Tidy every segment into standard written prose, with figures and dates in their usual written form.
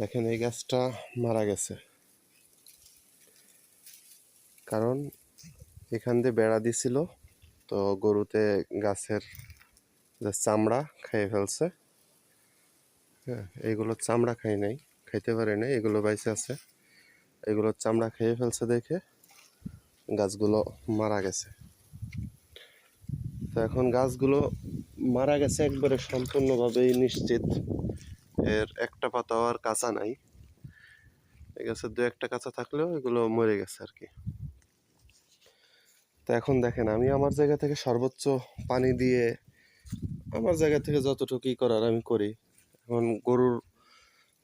দেখেন এই গাছটা মারা গেছে, কারণ এখান দিয়ে বেড়া দিছিল, তো গরুতে গাছের যে চামড়া খেয়ে ফেলছে। হ্যাঁ, এইগুলো চামড়া খাই নাই, খাইতে পারে নাই, এগুলো বাইসে আছে, এগুলো চামড়া খেয়ে ফেলছে দেখে গাছগুলো মারা গেছে। তো এখন গাছগুলো মারা গেছে একবারে সম্পূর্ণভাবেই নিশ্চিত, এর একটা পাতাও আর কাঁচা নাই। এই গাছের দু একটা কাঁচা থাকলেও এগুলো মরে গেছে আর কি। তো এখন দেখেন, আমি আমার জায়গা থেকে সর্বোচ্চ পানি দিয়ে আমার জায়গা থেকে যতটুকুই করার আমি করি। এখন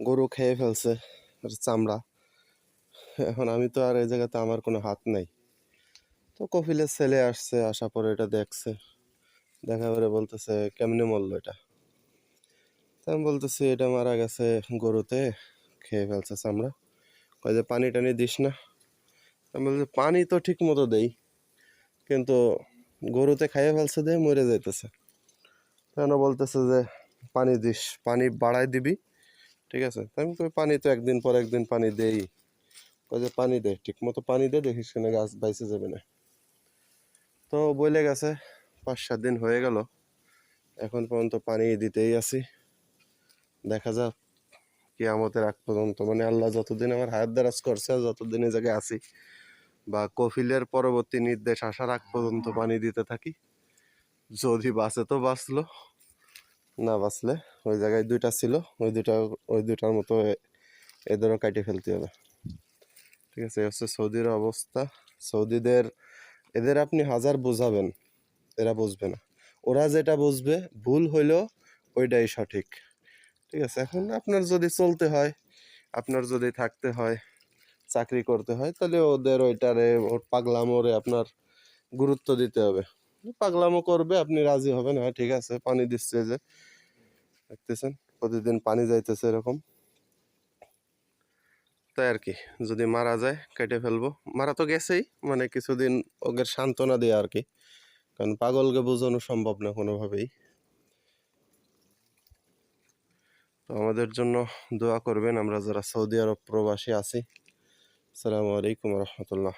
গরু খেয়ে ফেলছে চামড়া, এখন আমি তো আর এই জায়গাতে আমার কোনো হাত নাই। তো কপিলের ছেলে আসছে, আসার পরে এটা দেখছে, দেখা করে বলতেছে কেমনে মরলো এটা। তো আমি বলতেছি এটা মারা গেছে গরুতে খেয়ে ফেলছে চামড়া। কয় যে পানি টানি দিস না। আমি বলছি পানি তো ঠিক মতো দেই, কিন্তু গরুতে খাইয়ে ফেলছে দিয়ে মরে যাইতেছে। কেন বলতেছে যে পানি দিস, পানি বাড়াই দিবি, ঠিক আছে। আমি কই পানি তো একদিন পর একদিন পানি দেই। কয় যে পানি দে, ঠিক মতো পানি দে, দেখিস কিনা গাছ বাইসে যাবে না। তো বইলে গেছে 5-7 দিন হয়ে গেল, এখন পর্যন্ত পানি দিতেই আছি। দেখা যাক কিয়ামতের আগ পর্যন্ত, মানে আল্লাহ যতদিন আমার হায়াত দারাজ করছে, যতদিন এই জায়গায় আছি, বা কফিলের পরবর্তী নির্দেশ আসার আগ পর্যন্ত পানি দিতে থাকি। যদি বাঁচে তো বাঁচলো, না বাঁচলে ওই জায়গায় দুইটা ছিল, ওই দুইটার মতো এদেরও কাটে ফেলতে হবে। ঠিক আছে, হচ্ছে সৌদির অবস্থা। এদের আপনি হাজার বোঝাবেন, এরা বুঝবে না। ওরা যেটা বুঝবে ভুল হইলেও ওইটাই সঠিক। ঠিক আছে, এখন আপনার যদি চলতে হয়, আপনার যদি থাকতে হয়, চাকরি করতে হয়, তাহলে ওদের ওর পাগলামোরে আপনার গুরুত্ব দিতে হবে। পাগলামো করবে, আপনি রাজি হবেন, হ্যাঁ ঠিক আছে পানি দিচ্ছে, যে দেখতেছেন প্রতিদিন পানি যাইতেছে এরকম। তাই আর কি, যদি মারা যায় কেটে ফেলবো। মারা তো গেছেই, মানে কিছুদিন ওকে সান্ত্বনা দেয়া আর কি, কারণ পাগলকে বোঝানো সম্ভব না কোনোভাবেই। তো আমাদের জন্য দোয়া করবেন, আমরা যারা সৌদি আরব প্রবাসী আছি। আসসালামু আলাইকুম রহমতুল্লাহ।